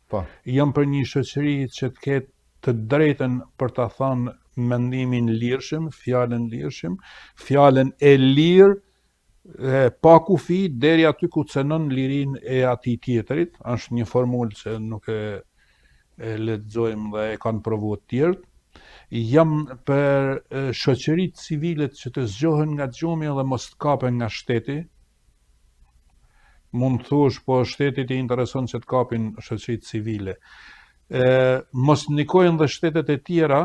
Po. Jam për një shoqëri që të ketë të drejtën për ta thënë mendimin lirshëm, fjalën lirshëm, fjalën e lirë, pa kufi deri aty ku cënon lirinë e atij tjetrit. Është një formulë që nuk e lexojmë dhe e kanë provuar të tjerët. Jam për shoqëritë civile që të zgjohen nga xhumi dhe mos të kapen nga shteti. Mund thush, po shtetit i intereson që të kapin shoqëritë civile. Mos ndikojnë dhe shtetet e tjera,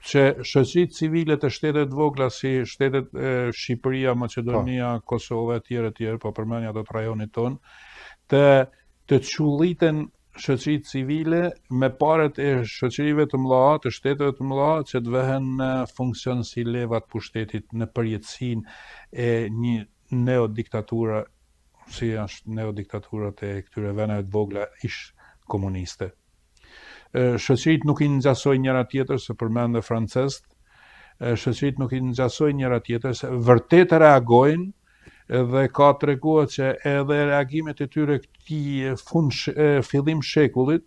që shoqëritë civile të shtetet vogla si shtetet Shqipëria, Maqedonia, Kosova e tjerë, po përmendja ato të rajonit ton, të çulliten shoqëritë civile me paret e shoqërive të mëdha, të shteteve të mëdha që të vehen në funksion si leva të pushtetit në përjetësinë e një neodiktatura, si është neodiktaturat e këtyre vendeve të vogla ish komuniste. Shoqëritë nuk i ngjasojnë njëra tjetër, se përmendë francezët, shoqëritë nuk i ngjasojnë njëra tjetër, se vërtet reagojnë dhe ka treguar që edhe reagimet e tyre këtij fillim shekullit,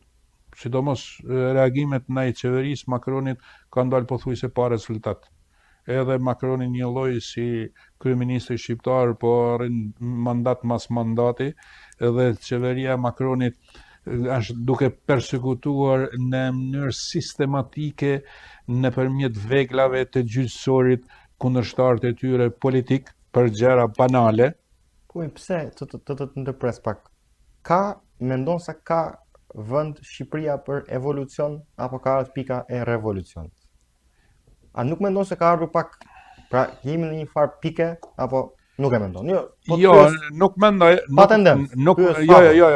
sidomos reagimet ndaj qeverisë Macronit kanë dalë pothuajse pa rezultat. Edhe Macroni një lloj si kryeministri shqiptar, po arrin mandat mas mandati, edhe qeveria Macronit është duke persekutuar në mënyrë sistematike nëpërmjet veglave të gjyqësorit kundërshtarët e tyre politik për gjëra banale. Po pse të ndërpres pak. Mendon se ka vend Shqipëria për evolucion apo ka ardhur pika e revolucionit? A nuk mendon se ka ardhur pak, pra jemi në një farë pike apo nuk e mendon? Nuk mendoj. Pa tendencë. Jo.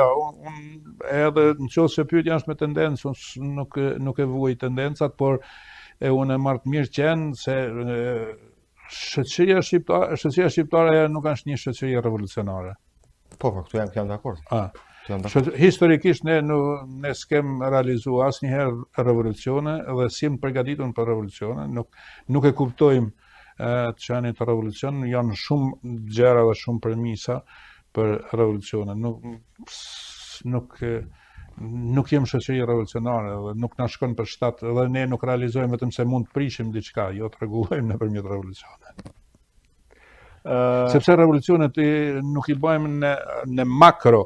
Edhe nëse pyetja është me tendencë, nuk e vuaj tendencat, por unë e marr të mirë qenë se shoqëria shqiptare nuk është një shoqëri revolucionare. Po, këtu jam dakord. Historikisht ne s'kem realizuar asnjëherë revolucione dhe si jemi përgatitur për revolucione, nuk e kuptojmë të qenit revolucion, janë shumë gjëra dhe shumë premisa për revolucione. Nuk jem shoqëri revolucionare dhe nuk na shkon për shtat, dhe ne nuk realizojmë vetëm se mund të prishim diçka, jo të rregullojmë nëpërmjet revolucionit. Sepse revolucionet nuk i bëjmë në makro,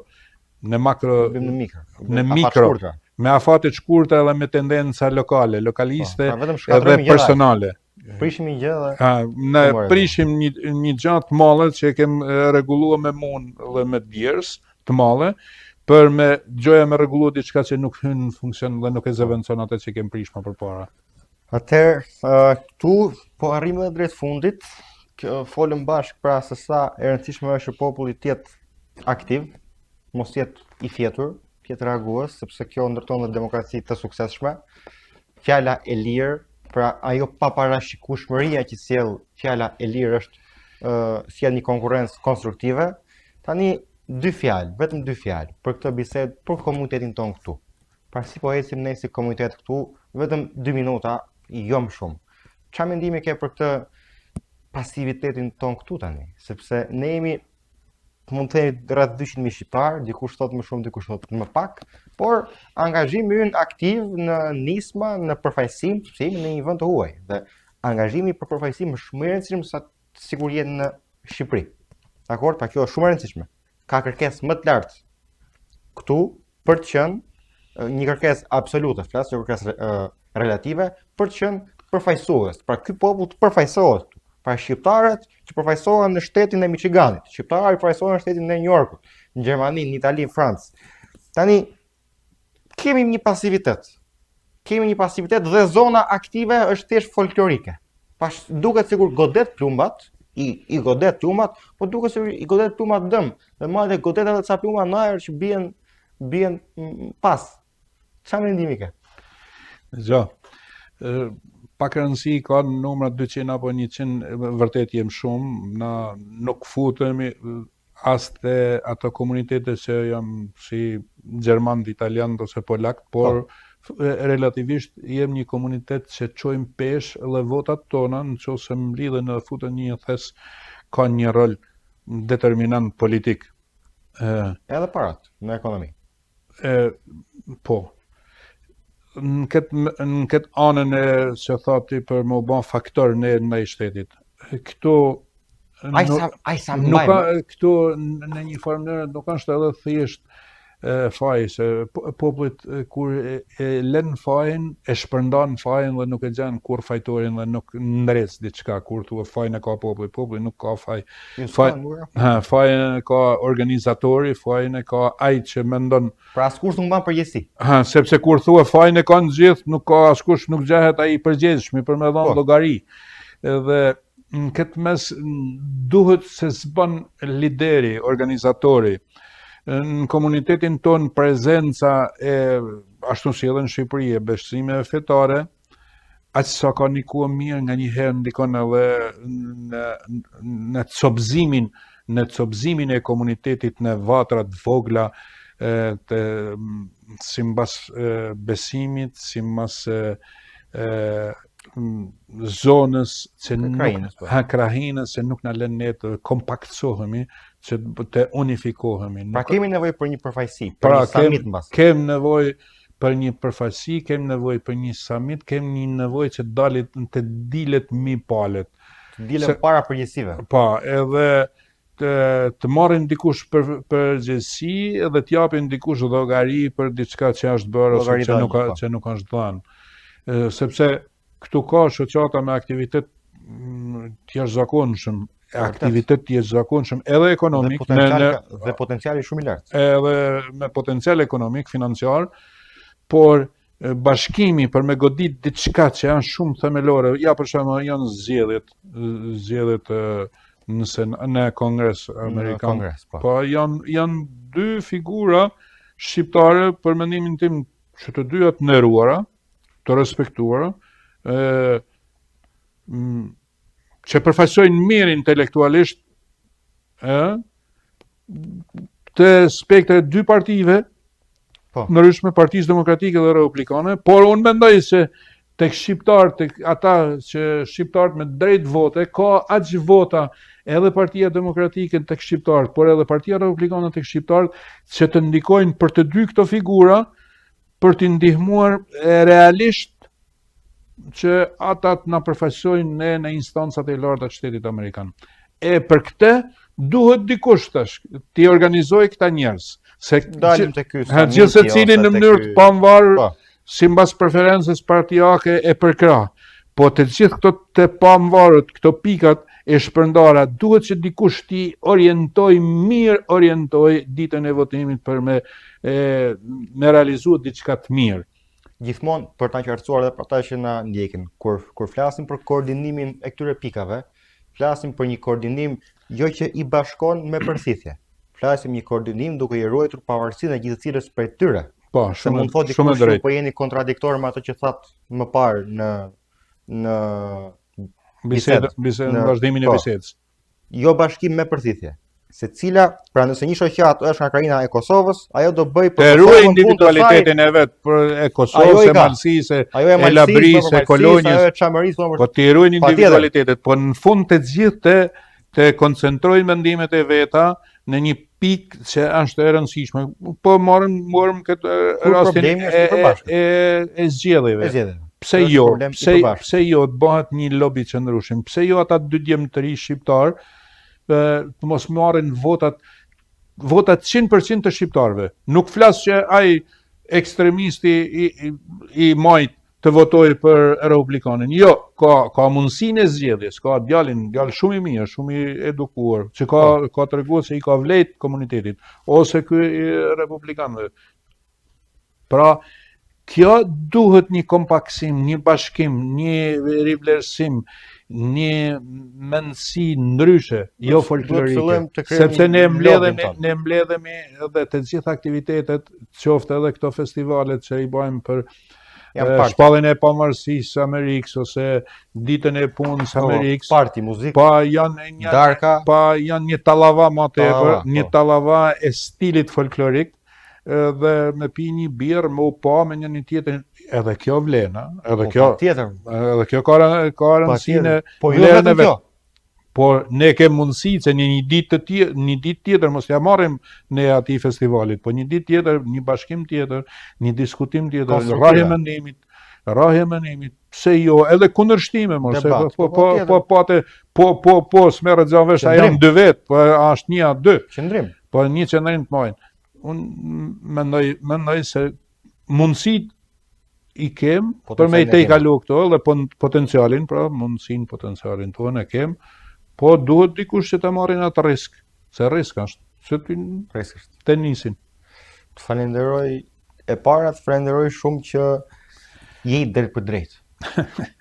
në mikro, me afate të shkurtra dhe me tendenca lokale, lokaliste edhe personale. Prishim një gjë dhe ne prishim një gjë të madhe që e kem rregulluar me munë dhe me djers të madhe, për me gjoja me rregulluar diçka që nuk hyn në funksion dhe nuk e zëvendëson atë që kem prish më përpara. Atëherë, këtu po arrim edhe drejt fundit. Folëm bashkë pra se sa e rëndësishme është që populli të jetë aktiv, mos jetë i fjetur, të jetë reagues, sepse kjo ndërton dhe demokraci të suksesshme. Fjala e lirë, pra ajo paparashikueshmëria që sjell fjala e lirë është sjell një konkurrencë konstruktive. Tani vetëm dy fjalë për këtë bisedë për komunitetin ton këtu. Pra si po ecim ne si komunitet këtu, vetëm 2 minuta, jo më shumë. Çfarë mendimi ke për këtë pasivitetin ton këtu tani? Sepse ne jemi, mund të themi, rreth 200.000 shqiptar, dikush thot më shumë, dikush thot më pak, por angazhimi ynë aktiv në nisma, në përfaqësim, sepse jemi në një vend të huaj dhe angazhimi për përfaqësim është shumë i rëndësishëm sa sikur jetë në Shqipëri. Dakor? Pra kjo është shumë e rëndësishme. Ka kërkesë më të lartë këtu për të qenë një kërkesë absolute, flas një kërkesë relative, për të qenë përfaqësues. Pra ky popull të përfaqësohet. Pra shqiptarët që përfaqësohen në shtetin e Michiganit, shqiptarët që përfaqësohen në shtetin e New Yorkut, në Gjermani, në Itali, në Francë. Tani kemi një pasivitet. kemi një pasivitet dhe zona aktive është thjesht folklorike. Duket sikur godet plumbat, i godet plumbat, po duket sikur i godet plumbat dëm. Dhe madje godet edhe ca plumba në ajër që bien pas. Çfarë mendimi ke? Gjo, pak rëndësi ka në numra 200 apo 100, vërtet jem shumë, na nuk futemi as te ato komunitete që janë si Gjerman, Italian ose Polak, por relativisht jem një komunitet që çojmë pesh dhe votat tona, nëse mblidhen dhe futen një thes, ka një rol determinant politik. Edhe parat në ekonomi. Po. Në këtë anën e që thati për më bën faktor në i shtetit. Këtu këtu në një farë nuk është edhe thjesht faji, se popullit kur e lën fajin, e shpërndan fajin dhe nuk e gjen kur fajtorin dhe nuk ndres diçka kur thua fajin e ka populli nuk ka faj. Fajin e ka organizatori, fajin e ka ai që mendon. Pra askush nuk mban përgjegjësi. Sepse kur thua fajin e kanë gjithë, nuk ka askush, nuk gjehet ai i përgjegjshëm për me dhënë llogari. Edhe në këtë mes duhet se s'bën lideri, organizatori. Në komunitetin ton prezenca e ashtu si edhe në Shqipëri e besime fetare, aq sa ka ndikuar mirë nga një herë ndikon edhe në copëzimin e komunitetit në vatrat vogla, simbas besimit, simbas zonës që krahinës që nuk na lën ne të kompaktsohemi, që të unifikohemi. Pra kemi nevojë për një përfaqësi, për një summit mbas. Kemi nevojë për një përfaqësi, kemi nevojë për një summit, kemi një nevojë që të dilet mi palet. Të dilet para përgjegjësive. Po, edhe të marrin dikush përgjegjësi dhe të japin dikush llogari për diçka që është bërë ose që nuk është dhënë. Sepse këtu ka shoqata me aktivitet të jashtëzakonshëm, edhe ekonomik dhe potenciali shumë i lartë. Edhe me potencial ekonomik, financiar, por bashkimi për me godit diçka që janë shumë themelore, ja për shembull janë zgjedhjet në Kongres Amerikan. Po janë dy figura shqiptare për mendimin tim që të dyja të nderuara, të respektuara, që përfaqësojnë mirë intelektualisht të spektre dy partive, ndërhyshme Partisë Demokratike dhe Republikane, por unë mendoj se tek shqiptarët, tek ata që shqiptarët me drejt vote, ka aq vota edhe Partia Demokratike tek shqiptarët, por edhe Partia Republikane tek shqiptarët, që të ndikojnë për të dy këto figura për t'i ndihmuar realisht që ata të na përfaqësojnë në instancat e larta të shtetit amerikan. E për këtë duhet dikush tash t'i organizojë këta njerëz, se dalim te ky gjithë secili në mënyrë të pavarur sipas preferencës partijake e përkrah. Po të gjithë këto të pavarur, këto pikat e shpërndara, duhet që dikush t'i orientoj ditën e votimit për me realizuar diçka të mirë. Gjithmonë për ta qartësuar edhe për ata që na ndjekin, kur flasim për koordinimin e këtyre pikave, flasim për një koordinim jo që i bashkon me përthithje. Flasim një koordinim duke i ruajtur pavarësinë e gjithësirës prej tyre. Po, se mund thotë dikush që po jeni kontradiktor me ato që thatë më parë në bisedën, vazhdimin e bisedës. Jo bashkim me përthithje. Secila, pra nëse një shoqat është nga krajina e Kosovës, ajo do bëj për të ruajtur individualitetin e vet për e Kosovës, e Malësisë, e Labrisë, e Kolonjës. Po të ruajnë individualitetet, po në fund të gjithë të koncentrojnë mendimet e veta në një pikë që është e rëndësishme. Po morëm këtë rastin e zgjedhjeve. Pse jo të bëhet një lobi qëndrueshëm? Pse jo ata dy djemtëri shqiptar të mos marrin votat 100% të shqiptarëve. Nuk flas që ai ekstremisti i majt të votojë për Republikanin. Jo, ka mundësinë e zgjedhjes, ka djalë shumë i mirë, shumë i edukuar, që ka treguar se i ka vlejt komunitetit ose ky i Republikanëve. Pra, Kjo duhet një kompaksim, një bashkim, një rivlerësim, një mendësi ndryshe, jo Duhet folklorike. fillojmë të krijojmë Sepse ne një lobin tonë. mbledhemi edhe të gjitha aktivitetet, qoftë edhe këto festivalet që i bëjmë për shpalljen e pavarësisë Amerikës ose ditën e punës Amerikës. Parti, muzikë, Pa janë darka, janë një tallava më tepër, Tallava, një po. tallava e stilit folklorik dhe me pi një birë, me u pa me një tjetrin, edhe kjo vlen, edhe kjo tjetër, ka rëndësinë po jo vlerën e vetëm vet. kjo. Por ne kemi mundësi që një ditë tjetër mos ja marrim ne atij festivalit, po një ditë tjetër, një bashkim tjetër, një diskutim tjetër, Konstruktive. rrahje mendimit, pse jo, edhe kundërshtime mos, Debat, po s'merret gjë vesh, a janë dy vet, po është një a dy, Qëndrim. po një qëndrim të majnë. Unë mendoj se mundësit i kem për me i te i kalu këto dhe potencialin, pra mundësin potencialin tonë e kem, po duhet dikush që të marrin atë risk, se risk është, që të nisin. Të falenderoj e para, të falenderoj shumë që je drejt për drejt.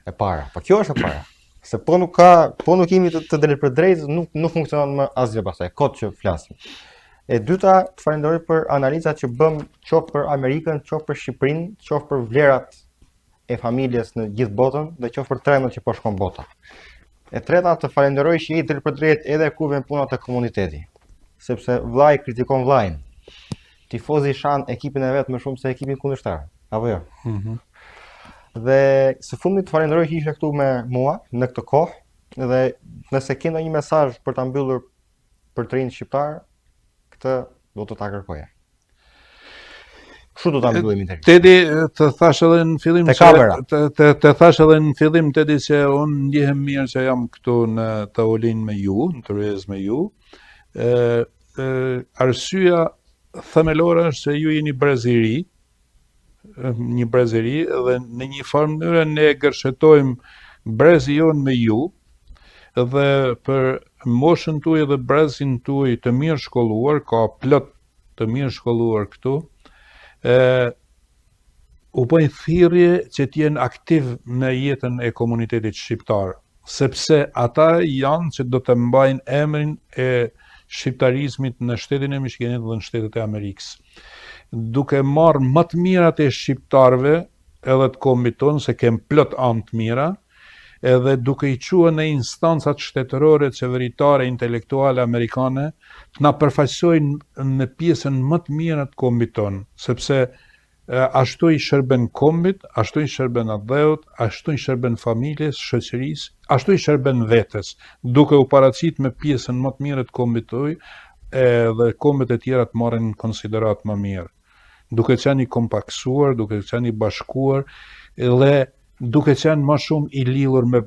E para, po kjo është e para. Se po nuk jemi të drejt për drejt, nuk funksionon më asgjë pastaj, kot që flasim. E dyta, të falenderoj për analizat që bëm qoftë për Amerikën, qoftë për Shqipërinë, qoftë për vlerat e familjes në gjithë botën dhe qoftë për trendin që po shkon bota. E treta, të falenderoj që je drejt për drejt edhe kur vjen puna te komuniteti, sepse vllai kritikon vllain. Tifozi shan ekipin e vet më shumë se ekipin kundërshtar, apo jo? Dhe së fundit të falenderoj që ishe këtu me mua në këtë kohë dhe nëse ke ndonjë mesazh për ta mbyllur për të rinë shqiptar, këtë do të ta kërkoja. Kështu do ta mbyllim intervistën. Tedi, të thash edhe në fillim të thash edhe në fillim Tedi që unë ndjehem mirë që jam këtu në tavolinë me ju, në kryes me ju. Arsyeja themelore është se ju jeni breziri, dhe në një farë mënyrë ne gërshetojmë brezi jonë me ju, dhe për moshën tuaj dhe brezin tuaj të mirë shkolluar, ka plot të mirë shkolluar këtu, u bëjnë thirrje që t'jenë aktiv në jetën e komunitetit shqiptar, sepse ata janë që do të mbajnë emrin e shqiptarizmit në shtetin e Michiganit dhe në shtetet e Amerikës. Duke marrë më të mirat e shqiptarëve edhe të kombit tonë, se kem plot anë të mira, edhe duke i quajtur në instancat shtetërore, qeveritare, intelektuale amerikane, të na përfaqësojnë në pjesën më të mirë të kombit tonë, sepse ashtu i shërben kombit, ashtu i shërben adheut, ashtu i shërben familjes, shoqërisë, ashtu i shërben vetes, duke u paraqit me pjesën më të mirë të kombit tuaj, dhe kombet e tjera të marrin në konsiderat më mirë. Duke qenë i kompaksuar, duke qenë i bashkuar, dhe duke qenë më shumë i lidhur me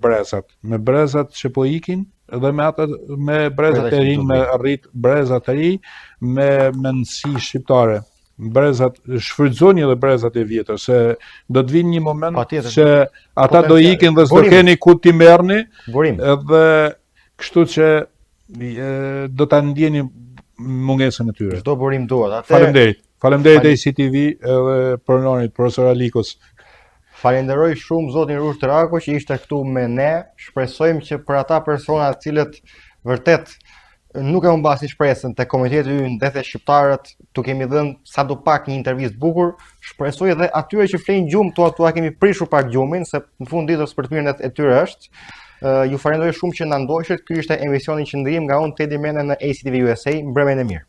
brezat që po ikin, dhe me brezat e rinj, me arrit brezat e rinj, me mendësi shqiptare. Shfrytëzoni edhe brezat e vjetër, se do të vinë një moment që ata do ikin dhe s'do keni ku t'i merrni, edhe kështu që do ta ndjeni mungesën e tyre. Çdo burim duhet. Faleminderit ACTV edhe pronorit profesor Alikos. Falenderoj shumë zotin Rush Trako që ishte këtu me ne. Shpresojmë që për ata persona të cilët vërtet nuk e humbasin shpresën te komuniteti ynë dhe te shqiptarët, tu kemi dhënë sadopak një intervistë bukur. Shpresoj edhe atyre që flenë gjumë, tua kemi prishur pak gjumin, se në fund ditës për të mirën e tyre është. Ju falenderoj shumë që na ndoqët. Ky ishte emisioni Qëndrim nga unë Tedi Mene në ACTV USA. Mbrëmjen e mirë.